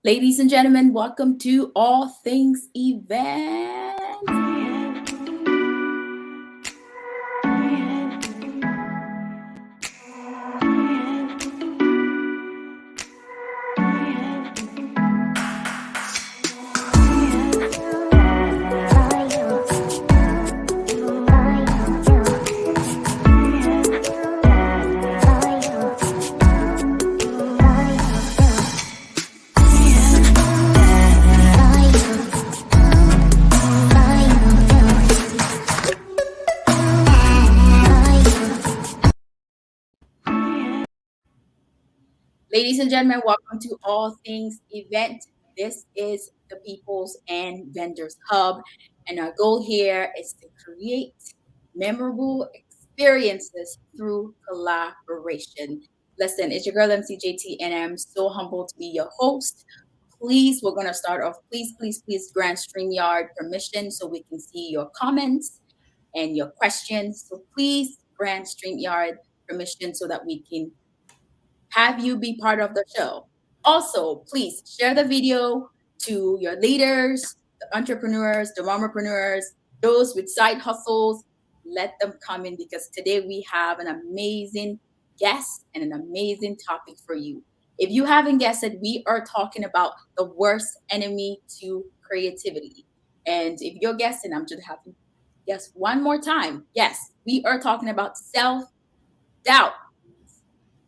Ladies and gentlemen, welcome to All Things Event. Ladies and gentlemen, welcome to All Things Event. This is the People's and Vendors Hub, and our goal here is to create memorable experiences through collaboration. Listen, it's your girl MCJT, and I'm so humbled to be your host. Please, we're going to start off. Please grant StreamYard permission so we can see your comments and your questions. So please grant StreamYard permission so that we can have you be part of the show. Also, please share the video to your leaders, the entrepreneurs, the mompreneurs, those with side hustles. Let them come in because today we have an amazing guest and an amazing topic for you. If you haven't guessed it, we are talking about the worst enemy to creativity. And if you're guessing, I'm just having guess one more time. Yes, we are talking about self doubt.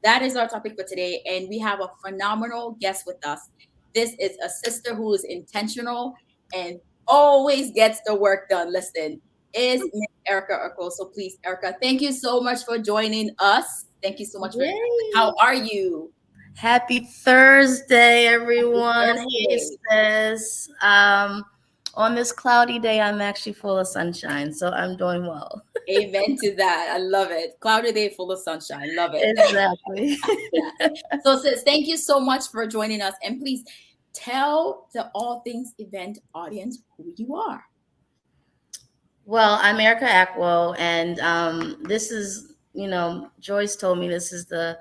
That is our topic for today, and we have a phenomenal guest with us. This is a sister who is intentional and always gets the work done. Listen, is Miss Erica Urkel. So please, Erica, thank you so much for joining us. Thank you so much for. Yay! How are you? Happy Thursday, Happy everyone. Hey, Thursday. sis. On this cloudy day, I'm actually full of sunshine, so I'm doing well. Amen to that. I love it. Cloudy day full of sunshine. Love it. Exactly. So, sis, thank you so much for joining us. And please tell the All Things Event audience who you are. Well, I'm Erica Ackwell, and this is, Joyce told me this is the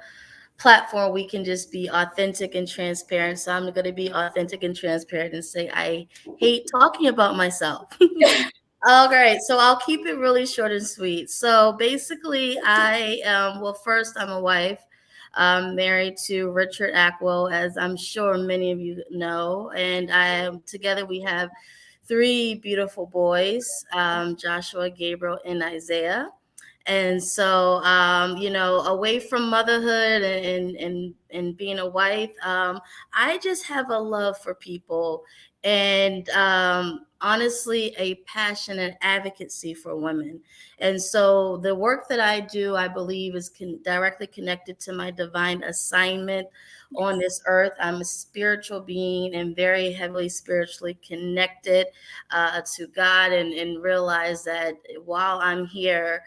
platform we can just be authentic and transparent. So I'm going to be authentic and transparent and say I hate talking about myself. All right, so I'll keep it really short and sweet. So basically, well, first, I'm a wife. Married to Richard Ackwell, as I'm sure many of you know, and together we have three beautiful boys, Joshua, Gabriel, and Isaiah. And so, away from motherhood and being a wife, I just have a love for people and honestly a passion and advocacy for women. And so the work that I do, I believe, is directly connected to my divine assignment on this earth. I'm a spiritual being and very heavily spiritually connected to God, and realize that while I'm here,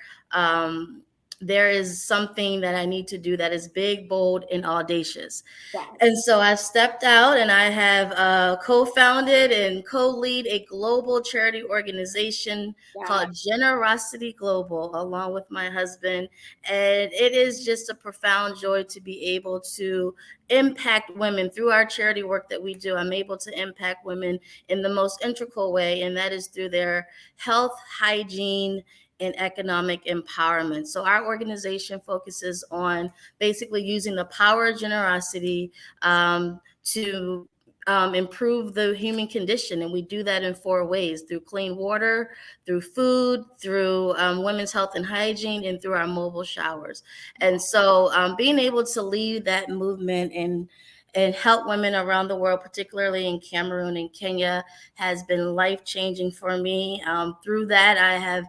there is something that I need to do that is big, bold, and audacious. Yes. And so I've stepped out and I have co-founded and co-lead a global charity organization called Generosity Global, along with my husband. And it is just a profound joy to be able to impact women through our charity work that we do. I'm able to impact women in the most integral way, and that is through their health, hygiene, and economic empowerment. So our organization focuses on basically using the power of generosity to improve the human condition. And we do that in four ways: through clean water, through food, through women's health and hygiene, and through our mobile showers. And so being able to lead that movement and help women around the world, particularly in Cameroon and Kenya, has been life-changing for me. Through that, I have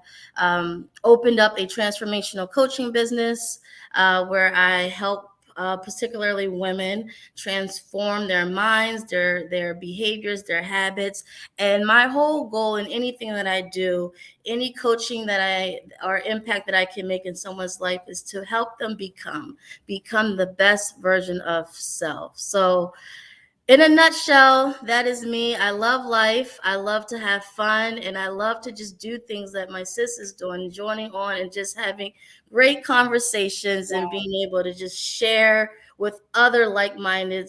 opened up a transformational coaching business where I help particularly women transform their minds, their behaviors, their habits. And my whole goal in anything that I do, any coaching that or impact that I can make in someone's life, is to help them become the best version of self. So in a nutshell, that is me. I love life. I love to have fun, and I love to just do things that my sis is doing, joining on and just having great conversations and being able to just share with other like-minded,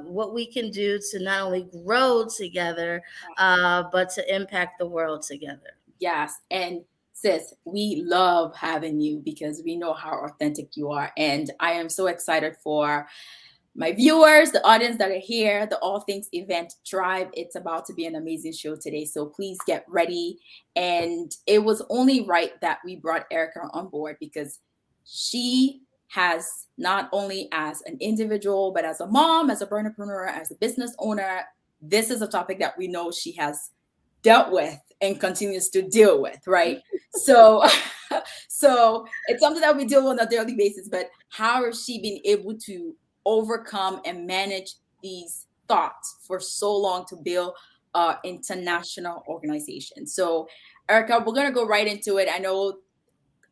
what we can do to not only grow together, but to impact the world together. Yes. And sis, we love having you because we know how authentic you are. And I am so excited for my viewers, the audience that are here, the All Things Event Tribe. It's about to be an amazing show today. So please get ready. And it was only right that we brought Erica on board because she has not only as an individual, but as a mom, as a entrepreneur, as a business owner, this is a topic that we know she has dealt with and continues to deal with, right? So so it's something that we deal with on a daily basis, but how has she been able to overcome and manage these thoughts for so long to build international organization? So Erica, we're going to go right into it. I know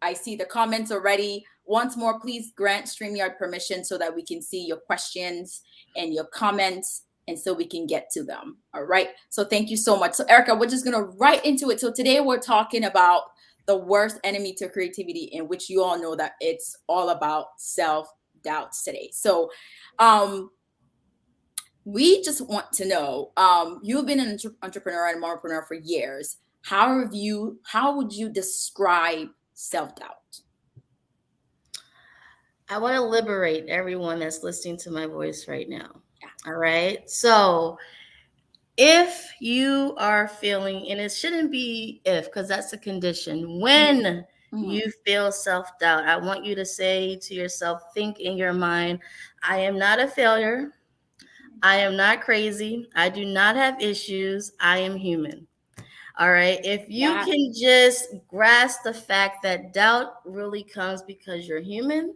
I see the comments already. Once more, please grant StreamYard permission so that we can see your questions and your comments and so we can get to them. All right. So thank you so much. So Erica, we're just going to right into it. So today we're talking about the worst enemy to creativity, in which you all know that it's all about self-doubt today. So we just want to know, you've been an entrepreneur and mompreneur for years. How would you describe self-doubt? I want to liberate everyone that's listening to my voice right now. All right. So if you are feeling, and it shouldn't be if, because that's a condition, when you feel self-doubt, I want you to say to yourself, think in your mind, I am not a failure. I am not crazy. I do not have issues. I am human. All right. If you can just grasp the fact that doubt really comes because you're human,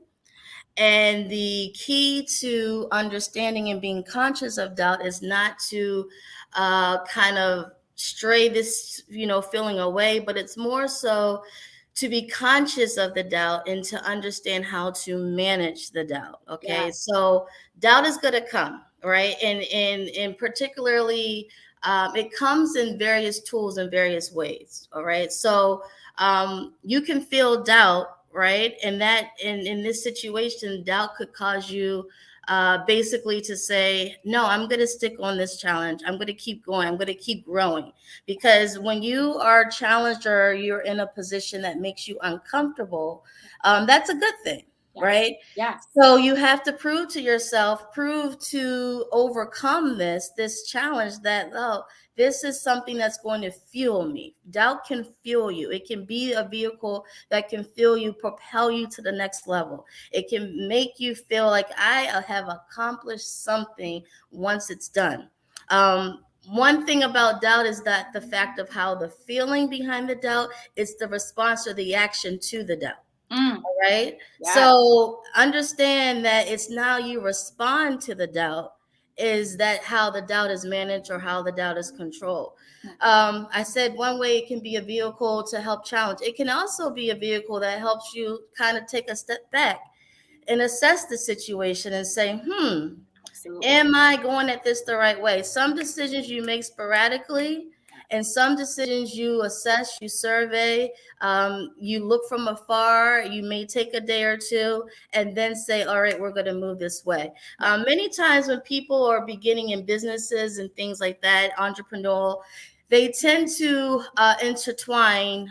and the key to understanding and being conscious of doubt is not to kind of stray this, feeling away, but it's more so to be conscious of the doubt and to understand how to manage the doubt. Okay. Yeah. So doubt is going to come, right? And particularly, it comes in various tools in various ways. All right. So you can feel doubt, right? And that in this situation, doubt could cause you basically to say, no, I'm going to stick on this challenge. I'm going to keep going. I'm going to keep growing. Because when you are challenged or you're in a position that makes you uncomfortable, that's a good thing. Yes. Right? Yeah. So you have to prove to yourself, prove to overcome this challenge that, oh, this is something that's going to fuel me. Doubt can fuel you. It can be a vehicle that can fuel you, propel you to the next level. It can make you feel like I have accomplished something once it's done. One thing about doubt is that the fact of how the feeling behind the doubt is the response or the action to the doubt. All right. Yeah. So understand that it's now you respond to the doubt. Is that how the doubt is managed or how the doubt is controlled? I said one way it can be a vehicle to help challenge. It can also be a vehicle that helps you kind of take a step back and assess the situation and say, Absolutely. Am I going at this the right way? Some decisions you make sporadically, and some decisions you assess, you survey, you look from afar, you may take a day or two, and then say, all right, we're going to move this way. Many times when people are beginning in businesses and things like that, entrepreneurial, they tend to intertwine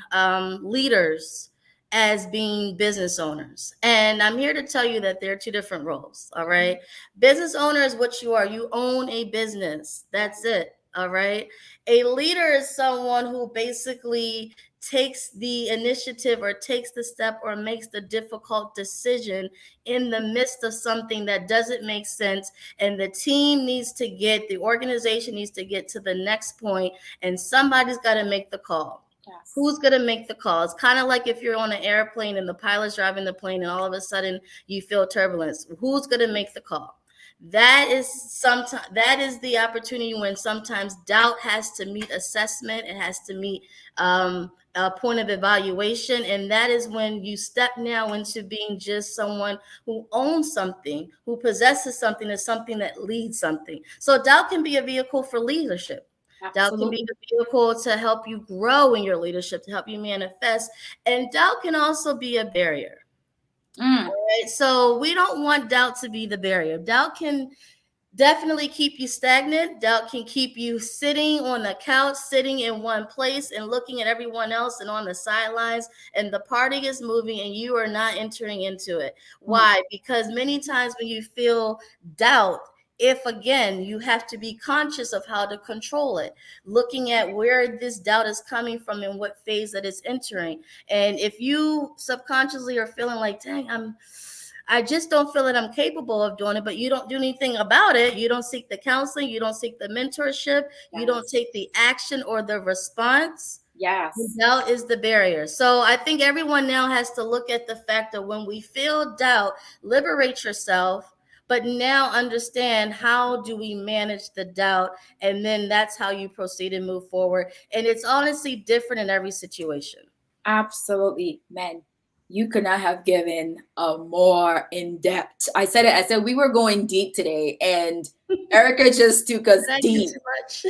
leaders as being business owners. And I'm here to tell you that there are two different roles. All right. Business owner is what you are. You own a business. That's it. All right. A leader is someone who basically takes the initiative or takes the step or makes the difficult decision in the midst of something that doesn't make sense. And the team needs to the organization needs to get to the next point, and somebody's got to make the call. Yes. Who's going to make the call? It's kind of like if you're on an airplane and the pilot's driving the plane and all of a sudden you feel turbulence. Who's going to make the call? That is the opportunity when sometimes doubt has to meet assessment. It has to meet a point of evaluation. And that is when you step now into being just someone who owns something, who possesses something, as something that leads something. So doubt can be a vehicle for leadership. Absolutely. Doubt can be a vehicle to help you grow in your leadership, to help you manifest. And doubt can also be a barrier. All Right? So we don't want doubt to be the barrier. Doubt can definitely keep you stagnant. Doubt can keep you sitting on the couch, sitting in one place and looking at everyone else and on the sidelines, and the party is moving and you are not entering into it. Why? Because many times when you feel doubt, if again you have to be conscious of how to control it, looking at where this doubt is coming from and what phase that it's entering. And if you subconsciously are feeling like, dang, I just don't feel that I'm capable of doing it, but you don't do anything about it. You don't seek the counseling, you don't seek the mentorship, you don't take the action or the response. Yes. Doubt is the barrier. So I think everyone now has to look at the fact that when we feel doubt, liberate yourself, but now understand how do we manage the doubt, and then that's how you proceed and move forward. And it's honestly different in every situation. Absolutely, man. You could not have given a more in depth. I said it. I said we were going deep today, and Erica just took us Thank you deep. too much.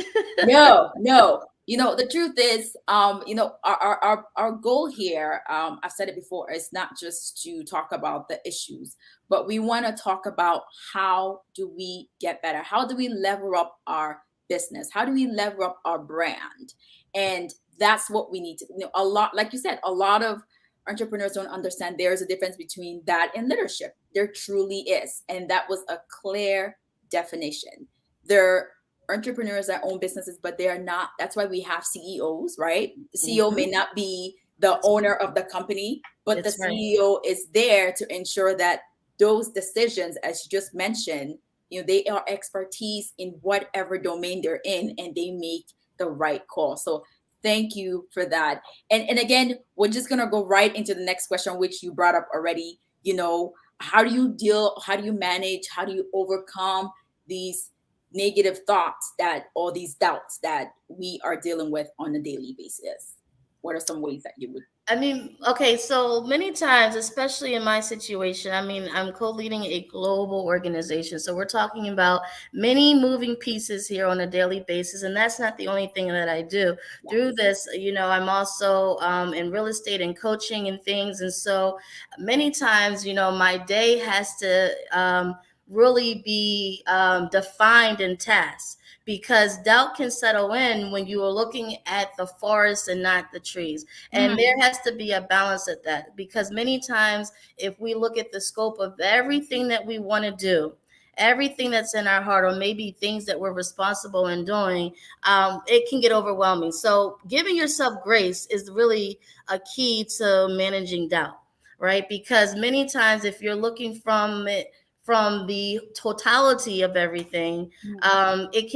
No, no. The truth is, our goal here, I've said it before, is not just to talk about the issues, but we want to talk about how do we get better? How do we level up our business? How do we level up our brand? And that's what we need to, a lot, like you said, a lot of entrepreneurs don't understand there's a difference between that and leadership. There truly is. And that was a clear definition. There entrepreneurs that own businesses, but they are not. That's why we have CEOs, right? The CEO may not be the owner of the company, but That's the right. CEO is there to ensure that those decisions, as you just mentioned, they are expertise in whatever domain they're in, and they make the right call. So thank you for that. And again, we're just gonna go right into the next question, which you brought up already. How do you deal? How do you manage? How do you overcome these negative thoughts or these doubts that we are dealing with on a daily basis? What are some ways that you would? I mean, okay, so many times, especially in my situation, I mean, I'm co-leading a global organization. So we're talking about many moving pieces here on a daily basis. And that's not the only thing that I do. Through this, I'm also in real estate and coaching and things. And so many times, my day has to really be defined in tasks, because doubt can settle in when you are looking at the forest and not the trees. And there has to be a balance at that, because many times if we look at the scope of everything that we want to do, everything that's in our heart, or maybe things that we're responsible in doing, it can get overwhelming. So giving yourself grace is really a key to managing doubt, right? Because many times if you're looking from the totality of everything, it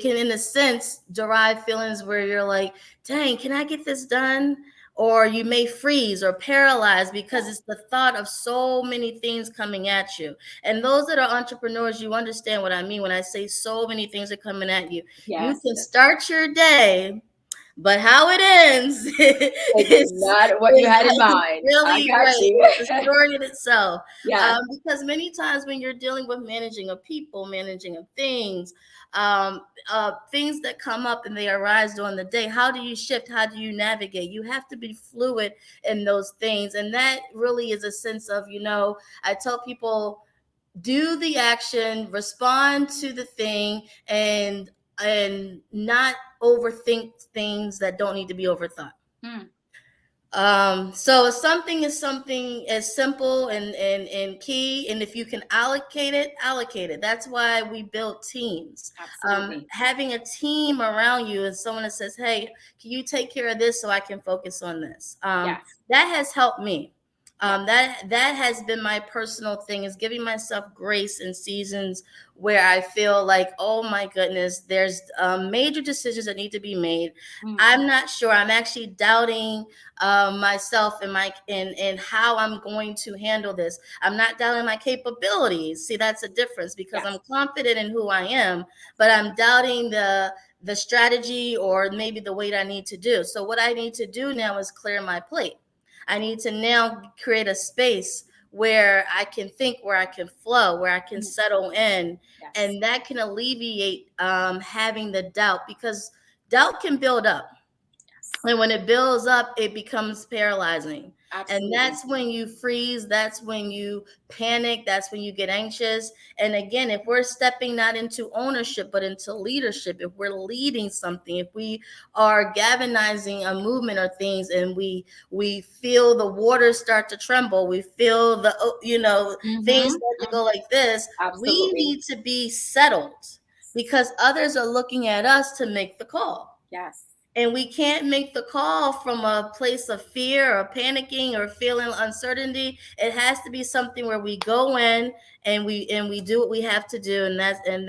can in a sense derive feelings where you're like, dang, can I get this done? Or you may freeze or paralyze because it's the thought of so many things coming at you. And those that are entrepreneurs, you understand what I mean when I say so many things are coming at you. You can start your day, but how it ends It's not what you had in mind. I really got right. you. It's a story in itself. Yeah. Because many times when you're dealing with managing of people, managing of things that come up and they arise during the day, how do you shift? How do you navigate? You have to be fluid in those things. And that really is a sense of, I tell people, do the action, respond to the thing, and not overthink things that don't need to be overthought. So something is something as simple and key, and if you can allocate it. That's why we build teams. Having a team around you is someone that says, hey, can you take care of this so I can focus on this? That has helped me. That has been my personal thing, is giving myself grace in seasons where I feel like, oh my goodness, there's major decisions that need to be made. I'm not sure. I'm actually doubting myself and how I'm going to handle this. I'm not doubting my capabilities. See, that's a difference, because I'm confident in who I am, but I'm doubting the strategy or maybe the weight I need to do. So what I need to do now is clear my plate. I need to now create a space where I can think, where I can flow, where I can settle in. And that can alleviate having the doubt, because doubt can build up. And when it builds up, it becomes paralyzing. And Absolutely. that's when you freeze, that's when you panic, that's when you get anxious. And again, if we're stepping not into ownership, but into leadership, if we're leading something, if we are galvanizing a movement or things, and we feel the waters start to tremble, we feel the things start to go like this, we Absolutely. need to be settled because others are looking at us to make the call. Yes. And we can't make the call from a place of fear or panicking or feeling uncertainty. It has to be something where we go in and we do what we have to do, and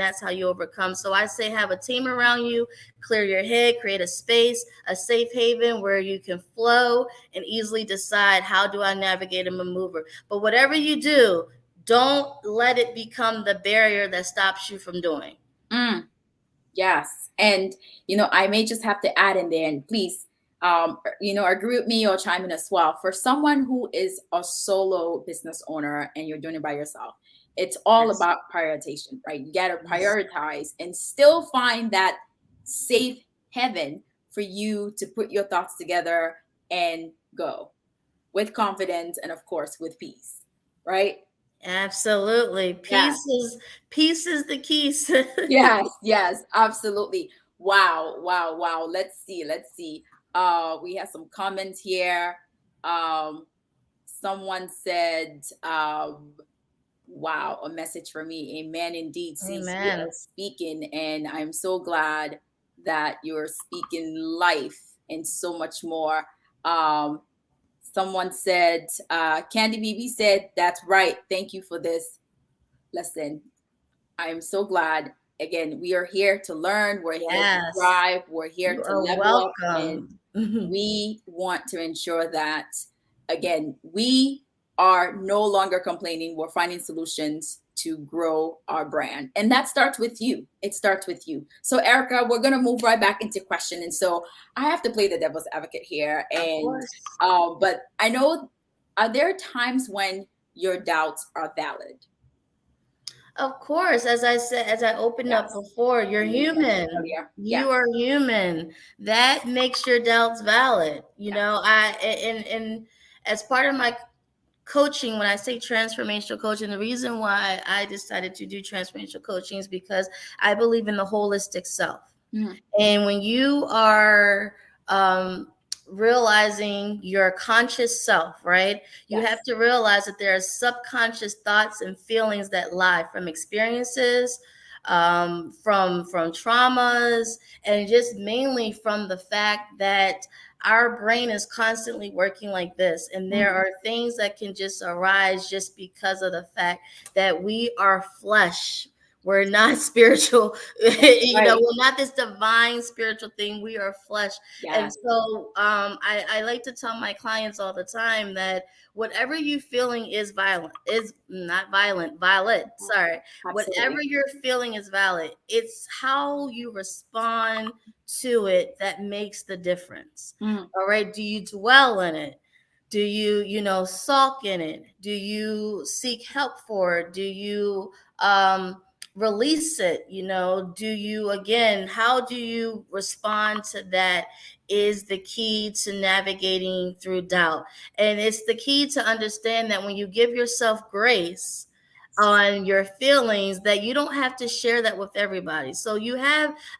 that's how you overcome. So I say have a team around you, clear your head, create a space, a safe haven where you can flow and easily decide, how do I navigate a maneuver? But whatever you do, don't let it become the barrier that stops you from doing. Yes. And, I may just have to add in there, and please, agree with me or chime in as well. For someone who is a solo business owner and you're doing it by yourself, it's all Yes. about prioritization, right? You got to Yes. prioritize and still find that safe haven for you to put your thoughts together and go with confidence and, of course, with peace, right? Absolutely. Yeah. Peace is the key. Yes, yes, absolutely. Wow, wow, wow. Let's see, let's see. We have some comments here. Um, Someone said, wow, a message for me. Amen. Indeed, sis, you are Amen. speaking, and I'm so glad that you're speaking life and so much more. Um, Someone said, Candy BB said, that's right. Thank you for this. Listen, I'm so glad. Again, we are here to learn, we're here to Yes. thrive, we're here You to are level up, and welcome. we want to ensure that, again, we are no longer complaining, we're finding solutions to grow our brand. And that starts with you. It starts with you. So, Erica, we're going to move right back into question. And so I have to play the devil's advocate here. Of And, course. but I know, are there times when your doubts are valid? Of course, as I said, as I opened up Yes. before, you're And you mentioned human. earlier. You Yes. are human. That makes your doubts valid. And as part of my coaching, when I say transformational coaching, the reason why I decided to do transformational coaching is because I believe in the holistic self. Mhm. And when you are um, realizing your conscious self, right, you Yes. have to realize that there are subconscious thoughts and feelings that lie from experiences, from traumas, and just mainly from the fact that our brain is constantly working like this, and there Mhm. are things that can just arise just because of the fact that we are flesh. We're not spiritual. Right. We're not this divine spiritual thing. We are flesh. And Yes. so I like to tell my clients all the time that whatever you feeling is violent, is not violent, violet. Sorry. Whatever Absolutely. you're feeling is valid. It's how you respond to it that makes the difference. Mhm. All right. Do you dwell in it? Do you, sulk in it? Do you seek help for it? Do you release it? Do you, again, how do you respond to that is the key to navigating through doubt. And it's the key to understand that when you give yourself grace on your feelings, that you don't have to share that with everybody. So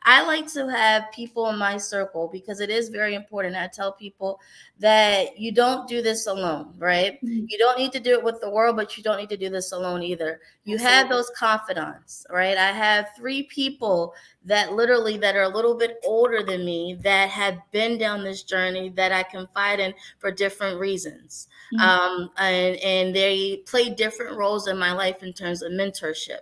I like to have people in my circle because it is very important. I tell people that you don't do this alone, right? Mhm. You don't need to do it with the world, but you don't need to do this alone either. You have Absolutely. those confidants, right? I have 3 people that are a little bit older than me that have been down this journey that I confide in for different reasons. Mhm. And they play different roles in my life in terms of mentorship.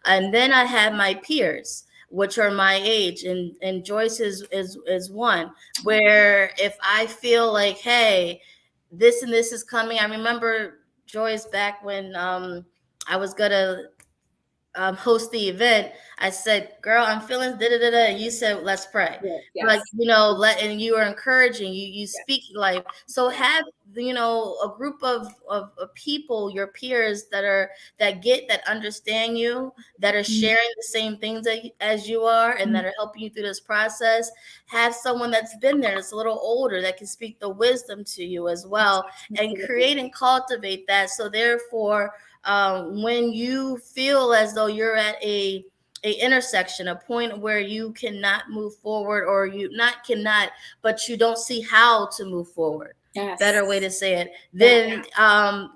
And then I have my peers, which are my age, and Joyce is one where if I feel like, hey, this and this is coming. I remember Joyce back when I was gonna host the event, I said, "Girl, I'm feeling da da da da," and you said, "Let's pray." Yes, Like, yes, and you are encouraging, you speak yes, life. So yes. have, a group of people, your peers that understand you, that are Mhm. sharing the same things as you are, and Mhm. that are helping you through this process. Have someone that's been there, that's a little older, that can speak the wisdom to you as well, and Absolutely. create and cultivate that. So therefore, when you feel as though you're at a intersection, a point where you cannot move forward, or you not cannot, but you don't see how to move forward. Better way Yes. to say it. Yeah. Then,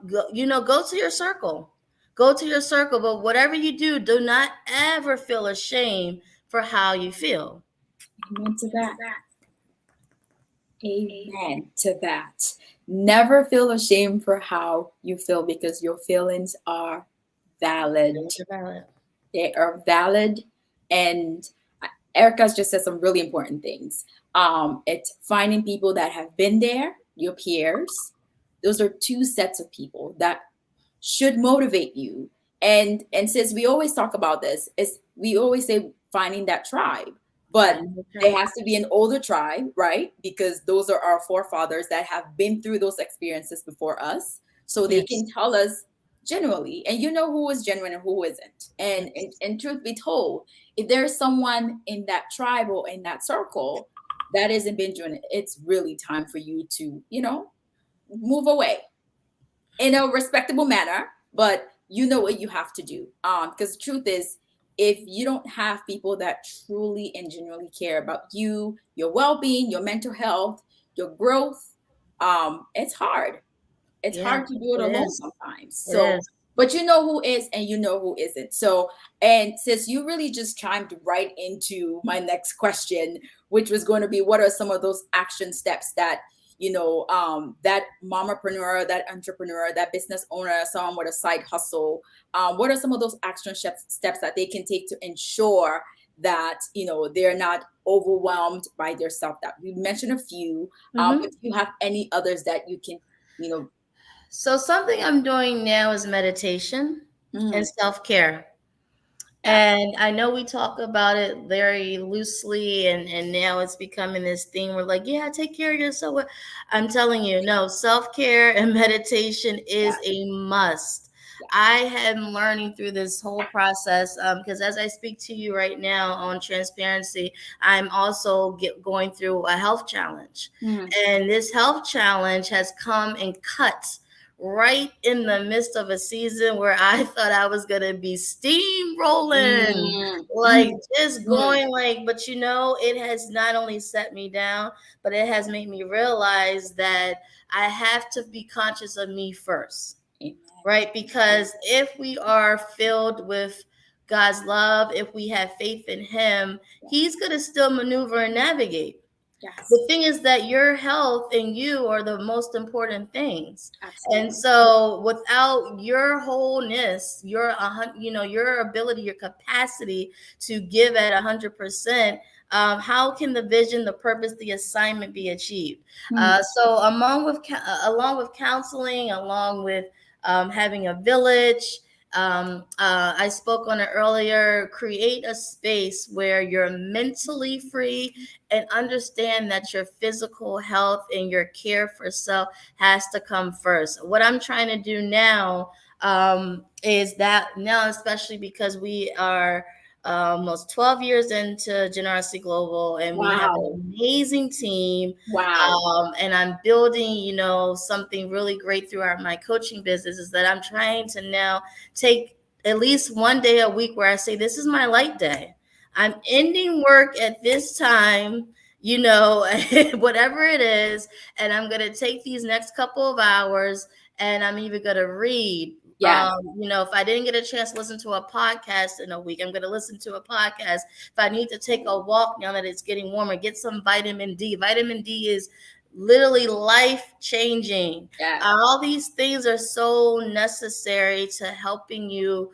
go to your circle. Go to your circle. But whatever you do, do not ever feel ashamed for how you feel. Amen to that. Amen to that. Never feel ashamed for how you feel because your feelings are valid. Things are valid. They are valid. And Erica's just said some really important things. It's finding people that have been there, your peers. Those are two sets of people that should motivate you. And since we always talk about this, is we always say finding that tribe, but Finding the there tribe. has to be an older tribe, right? Because those are our forefathers that have been through those experiences before us, so they Yes. can tell us genuinely, and you know who is genuine and who isn't. And Yes. and truth be told, if there's someone in that tribe or in that circle that isn't been doing it, it's really time for you to, move away in a respectable manner, but you know what you have to do. Because the truth is, if you don't have people that truly and genuinely care about you, your well-being, your mental health, your growth, it's hard. It's Yeah, hard to do it it alone is. sometimes. It So, is. but you know who is and you know who isn't. So, and since you really just chimed right into my next question, which was going to be what are some of those action steps that that mompreneur, that entrepreneur, that business owner, someone with a side hustle, what are some of those action steps that they can take to ensure that they're not overwhelmed by their self-doubt? We mentioned a few, but Hmm. do you have any others that you can you know So something I'm doing now is meditation and Mm, self-care. yeah. And I know we talk about it very loosely, and now it's becoming this thing where, like, yeah, take care of yourself. I'm telling you, no, self-care and meditation is Yeah. a must. Yeah. I am learning through this whole process, because as I speak to you right now on transparency, I'm also going through a health challenge. Mm, And this health challenge has come and cut right in the midst of a season where I thought I was gonna be steamrolling, mm, like mm, just mm. going like, but it has not only set me down, but it has made me realize that I have to be conscious of me first, Amen. right? Because if we are filled with God's love, if we have faith in Him, He's gonna still maneuver and navigate. Yes, The thing is that your health and you are the most important things. And absolutely. so without your wholeness, your ability, your capacity to give at 100%, how can the vision, the purpose, the assignment be achieved? Mm, So along with counseling, along with having a village, I spoke on it earlier. Create a space where you're mentally free, and understand that your physical health and your care for self has to come first. What I'm trying to do now, is that now, especially because we are almost 12 years into Generosity Global, and we have wow. an amazing team. Wow. And I'm building, something really great through my coaching business, is that I'm trying to now take at least one day a week where I say, this is my light day. I'm ending work at this time, whatever it is, and I'm going to take these next couple of hours, and I'm even going to read. Yes. If I didn't get a chance to listen to a podcast in a week, I'm going to listen to a podcast. If I need to take a walk now that it's getting warmer, get some vitamin D. Vitamin D is literally life changing. Yes. All these things are so necessary to helping you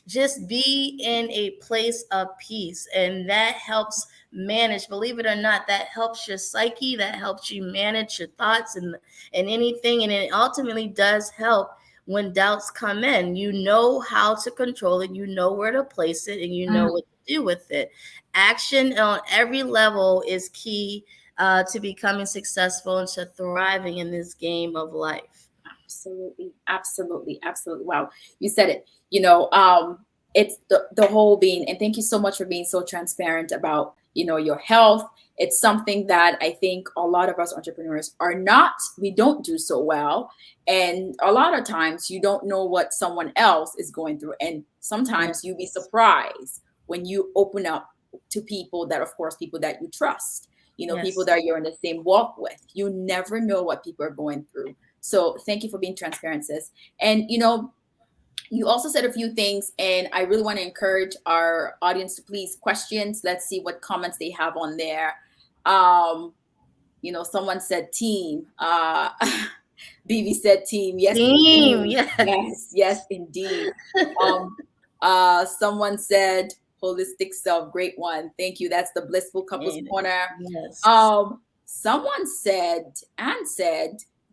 just be in a place of peace, and that helps manage, believe it or not, that helps your psyche, that helps you manage your thoughts and anything, and it ultimately does help when doubts come in. You know how to control it, you know where to place it, and you know what to do with it. Action on every level is key to becoming successful and to thriving in this game of life. Absolutely, absolutely, absolutely. Wow, you said it. It's the whole being, and thank you so much for being so transparent about your health. It's something that I think a lot of us entrepreneurs are not. We don't do so well, and a lot of times you don't know what someone else is going through, and sometimes you be Yes. surprised when you open up to people that, of course, people that you trust. People Yes. that you're in the same walk with. You never know what people are going through. So thank you for being transparent, sis. And you also said a few things, and I really want to encourage our audience to please questions. Let's see what comments they have on there. Um, someone said team. BB said team. Yes, Team, indeed. yes. Yes, yes, indeed. Um, someone said holistic self. Great one. Thank you. That's the Blissful Couples Corner. Yes. Someone said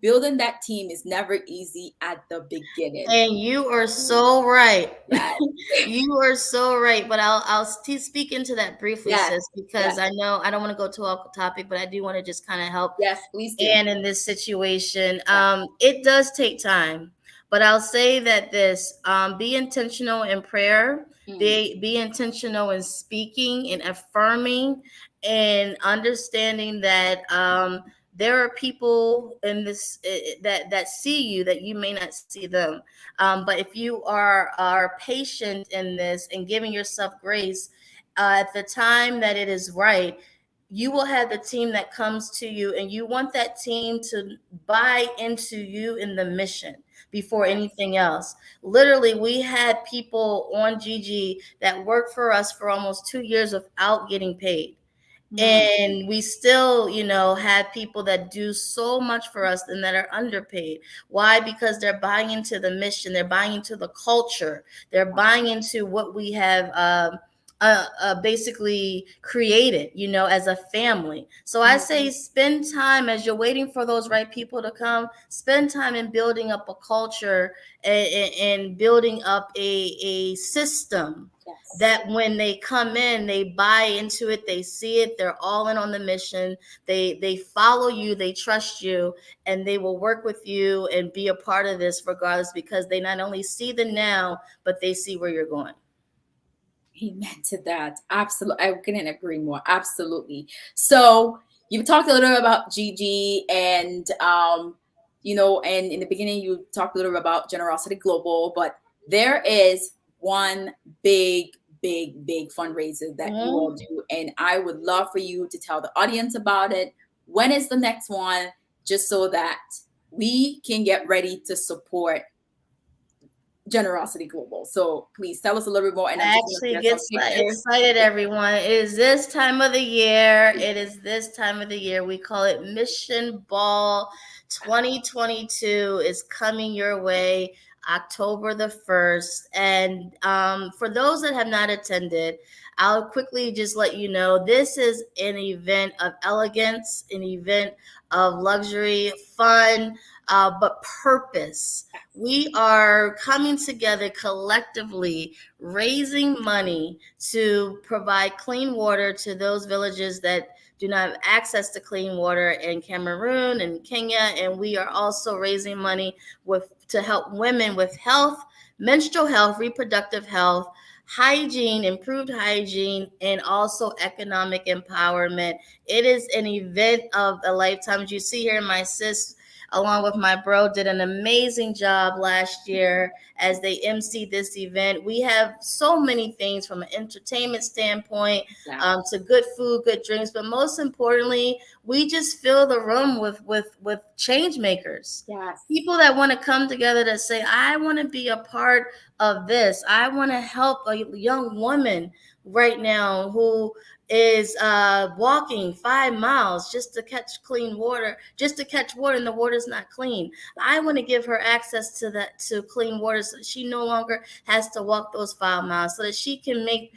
building that team is never easy at the beginning. And you are so right. Yes, You are so right. But I'll speak into that briefly, yes, sis, because yes, I know I don't want to go too off topic, but I do want to just kind of help yes, please do. and in this situation. Yeah. It does take time, but I'll say that this: be intentional in prayer, be intentional in speaking and affirming, and understanding that there are people in this that see you that you may not see them. But if you are patient in this and giving yourself grace at the time that it is right, you will have the team that comes to you, and you want that team to buy into you in the mission before anything else. Literally, we had people on Gigi that worked for us for almost 2 years without getting paid. And we still, have people that do so much for us and that are underpaid. Why? Because they're buying into the mission, they're buying into the culture, they're buying into what we have basically created, as a family. So I say spend time as you're waiting for those right people to come, spend time in building up a culture and building up a system that when they come in, they buy into it, they see it, they're all in on the mission, they follow you, they trust you, and they will work with you and be a part of this regardless, because they not only see the now, but they see where you're going. Amen to that. Absolutely. I couldn't agree more. Absolutely. So you talked a little bit about Gigi and and in the beginning you talked a little bit about Generosity Global, but there is one big fundraiser that you all do. And I would love for you to tell the audience about it. When is the next one? Just so that we can get ready to support Generosity Global. So please tell us a little bit more. And I'm just going to Actually share some get pictures. excited, everyone. It is this time of the year. It is this time of the year. We call it Mission Ball 2022 is coming your way October the 1st. And for those that have not attended, I'll quickly just let you know this is an event of elegance, an event of luxury, fun, but purpose. We are coming together collectively, raising money to provide clean water to those villages that do not have access to clean water in Cameroon and Kenya. And we are also raising money to help women with health, menstrual health, reproductive health, hygiene, improved hygiene, and also economic empowerment. It is an event of a lifetime. As you see here, my sis, along with my bro, did an amazing job last year as they emceed this event. We have so many things from an entertainment standpoint to good food, good drinks, but most importantly, we just fill the room with change makers. Yes. People that want to come together to say, I want to be a part of this. I want to help a young woman right now who is walking 5 miles just to catch clean water, just to catch water, and the water's not clean. I want to give her access to clean water so that she no longer has to walk those 5 miles, so that she can make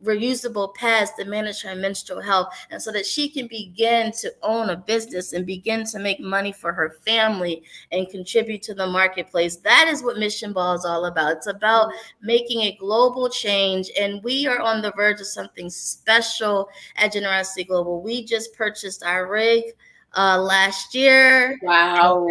reusable pads to manage her menstrual health, and so that she can begin to own a business and begin to make money for her family and contribute to the marketplace. That is what Mission Ball is all about. It's about making a global change, and we are on the verge of something special at Generosity Global. We just purchased our rig last year. Wow.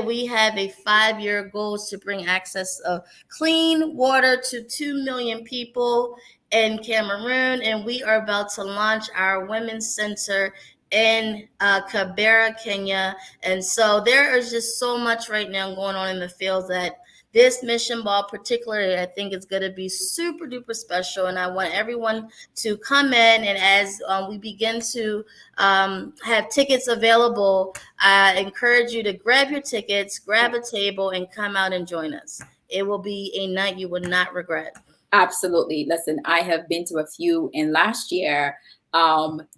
We have a 5-year goal to bring access of clean water to 2 million people in Cameroon, and we are about to launch our women's center in Kibera, Kenya. And so there is just so much right now going on in the field that this Mission Ball particularly, I think, is going to be super duper special. And I want everyone to come in, and as we begin to have tickets available, I encourage you to grab your tickets, grab a table, and come out and join us. It will be a night you will not regret. Absolutely. Listen, I have been to a few, and last year,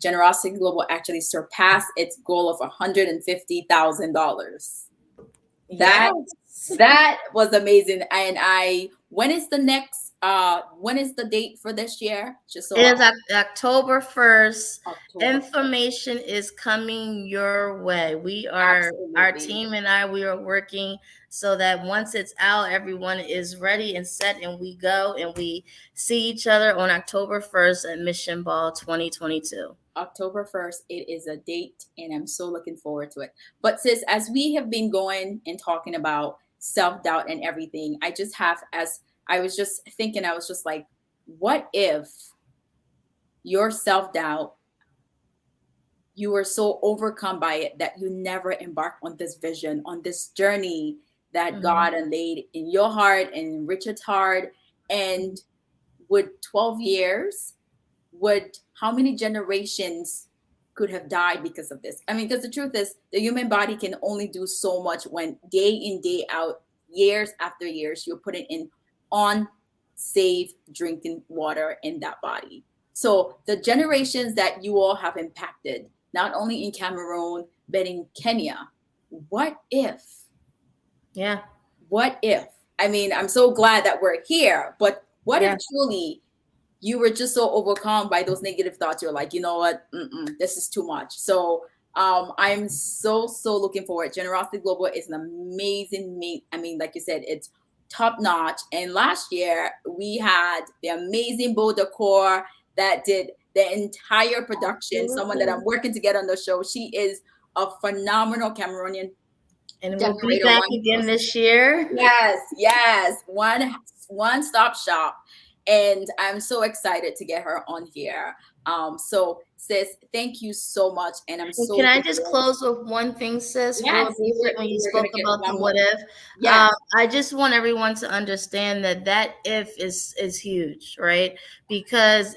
Generosity Global actually surpassed its goal of $150,000. That Yes. that was amazing. And when is the date for this year? Just so It is October 1st. October. Information is coming your way. Our Absolutely. team and we are working so that once it's out, everyone is ready and set, and we go and we see each other on October 1st at Mission Ball 2022. October 1st, it is a date, and I'm so looking forward to it. But sis, as we have been going and talking about self-doubt and everything, as I was just thinking, I was just like, what if your self-doubt, you were so overcome by it that you never embarked on this vision, on this journey that God had laid in your heart and in Richard's heart? And would 12 years, how many generations could have died because of this? I mean, because the truth is, the human body can only do so much when day in, day out, years after years, you're putting in on safe drinking water in that body. So the generations that you all have impacted, not only in Cameroon, but in Kenya, what if? Yeah. What if? I mean, I'm so glad that we're here, but what if truly you were just so overcome by those negative thoughts? You're like, you know what? This is too much. So I'm so looking forward. Generosity Global is an amazing, I mean, like you said, it's top notch. And last year we had the amazing Beau Decor that did the entire production. Someone that I'm working to get on the show. She is a phenomenal Cameroonian. And we'll be back again this year. Yes. One-stop shop. And I'm so excited to get her on here. So sis, thank you so much. And can I just close with one thing, sis? Yes, when you spoke about the what if. Yes. I just want everyone to understand that if is huge, right? Because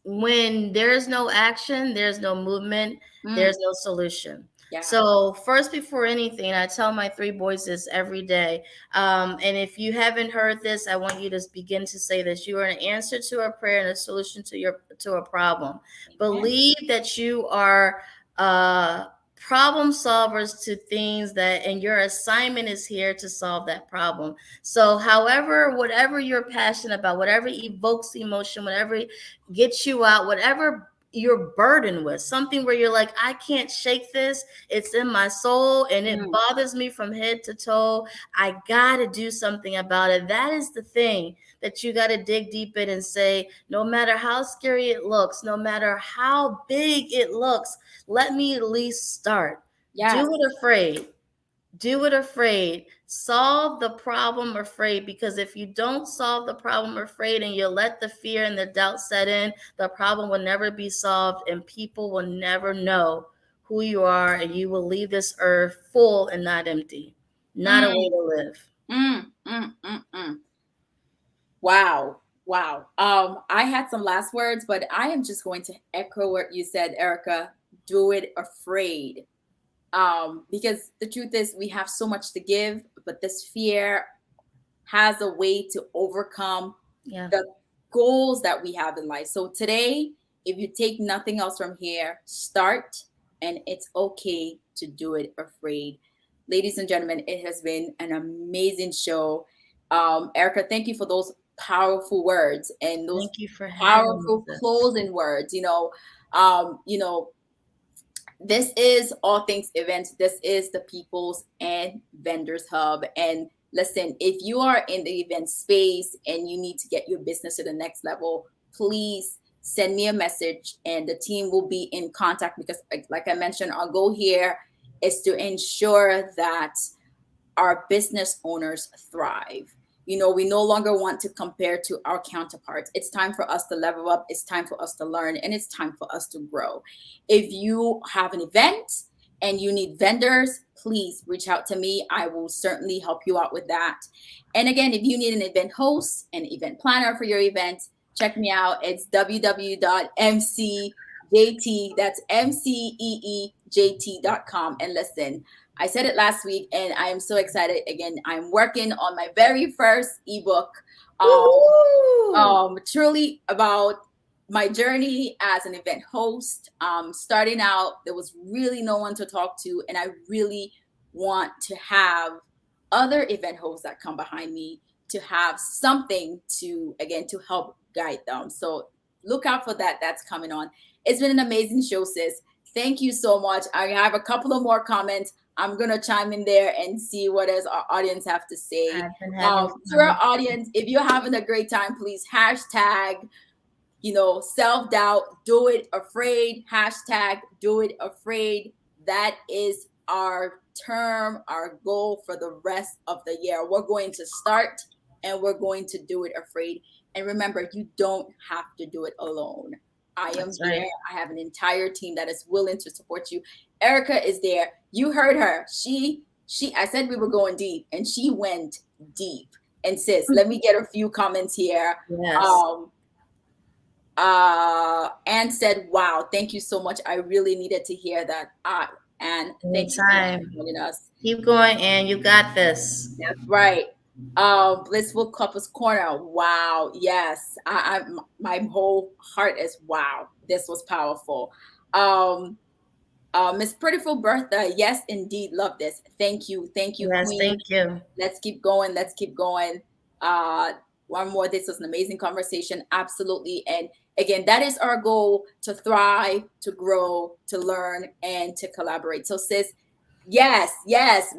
when there's no action, there's no movement, there's no solution. Yeah. So first, before anything, I tell my 3 boys this every day. And if you haven't heard this, I want you to begin to say this. You are an answer to a prayer and a solution to a problem. Believe that you are problem solvers to things and your assignment is here to solve that problem. So whatever you're passionate about, whatever evokes emotion, whatever gets you out, whatever you're burdened with, something where you're like, I can't shake this. It's in my soul and it bothers me from head to toe. I got to do something about it. That is the thing that you got to dig deep in and say, no matter how scary it looks, no matter how big it looks, let me at least start. Yes. Do it afraid. Solve the problem afraid, because if you don't solve the problem afraid and you let the fear and the doubt set in, the problem will never be solved and people will never know who you are, and you will leave this earth full and not empty. Not a way to live. Wow. I had some last words, but I am just going to echo what you said, Erica. Do it afraid. Because the truth is, we have so much to give, but this fear has a way to overcome the goals that we have in life. So today, if you take nothing else from here, start, and it's okay to do it afraid. Ladies and gentlemen, it has been an amazing show. Erica, thank you for those powerful words and those Thank you for having me, powerful sis. closing words. You know, this is All Things Events. This is the People's and Vendors Hub. And listen, if you are in the event space and you need to get your business to the next level, please send me a message and the team will be in contact, because like I mentioned, our goal here is to ensure that our business owners thrive. We no longer want to compare to our counterparts. It's time for us to level up. It's time for us to learn, and it's time for us to grow. If you have an event and you need vendors, please reach out to me. I will certainly help you out with that. And again, if you need an event host, an event planner for your event, check me out. It's www.mcjt, that's mceejt.com. And listen, I said it last week, and I am so excited. Again, I'm working on my very first ebook, truly about my journey as an event host. Starting out, there was really no one to talk to, and I really want to have other event hosts that come behind me to have something to, again, to help guide them. So look out for that. That's coming on. It's been an amazing show, sis. Thank you so much. I have a couple of more comments. I'm gonna chime in there and see what does our audience have to say. I've been having To our audience, if you're having a great time, please hashtag, self-doubt, do it afraid, hashtag do it afraid. That is our term, our goal for the rest of the year. We're going to start and we're going to do it afraid. And remember, you don't have to do it alone. I am That's there. right. I have an entire team that is willing to support you. Erica is there. You heard her. I said we were going deep, and she went deep. And sis, let me get a few comments here. Yes. Anne said, wow, thank you so much. I really needed to hear that. And thank you for joining us. Keep going, Anne. You got this. That's right. Blissful Couples Corner. Wow. Yes. My whole heart is wow. This was powerful. Miss Prettyful Bertha. Yes, indeed. Love this. Thank you. Thank you, yes, Queen. Thank you. Let's keep going. Let's keep going. One more. This was an amazing conversation. Absolutely. And again, that is our goal: to thrive, to grow, to learn, and to collaborate. So, sis, yes.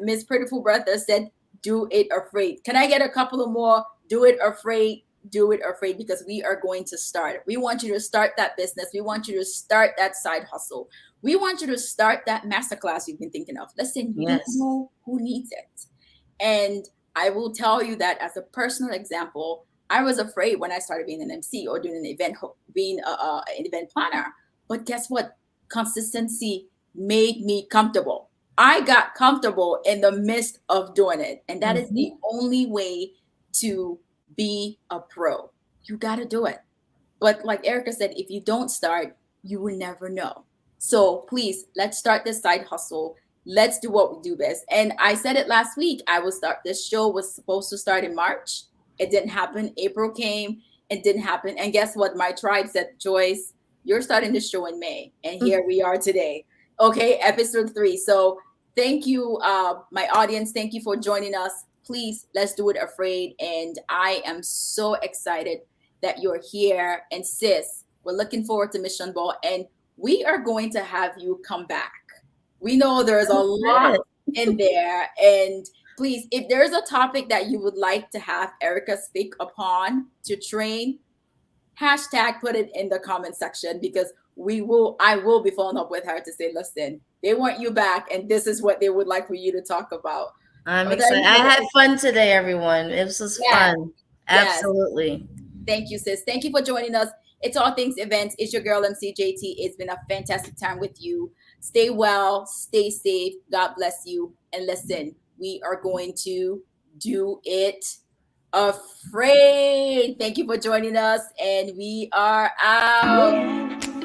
Miss Prettyful Bertha said, do it afraid. Can I get a couple of more? Do it afraid. Do it afraid, because we are going to start. We want you to start that business. We want you to start that side hustle. We want you to start that masterclass you've been thinking of. Listen, you don't know who needs it. And I will tell you that as a personal example, I was afraid when I started being an MC or doing an event, being an event planner. But guess what? Consistency made me comfortable. I got comfortable in the midst of doing it. And that is the only way to be a pro. You got to do it. But like Erica said, if you don't start, you will never know. So please, let's start this side hustle. Let's do what we do best. And I said it last week. This show was supposed to start in March. It didn't happen. April came. It didn't happen. And guess what? My tribe said, Joyce, you're starting the show in May. And here we are today. Okay, episode 3. So thank you, my audience. Thank you for joining us. Please, let's do it afraid. And I am so excited that you're here. And sis, we're looking forward to Mission Ball. And we are going to have you come back. We know there's a lot in there. And please, if there's a topic that you would like to have Erica speak upon to train, hashtag put it in the comment section, because I will be following up with her to say, listen, they want you back and this is what they would like for you to talk about. I'm excited. I had fun today, everyone. It was fun. Absolutely. Yes. Thank you, sis. Thank you for joining us. It's All Things Events. It's your girl, MCJT. It's been a fantastic time with you. Stay well, stay safe. God bless you. And listen, we are going to do it afraid. Thank you for joining us. And we are out.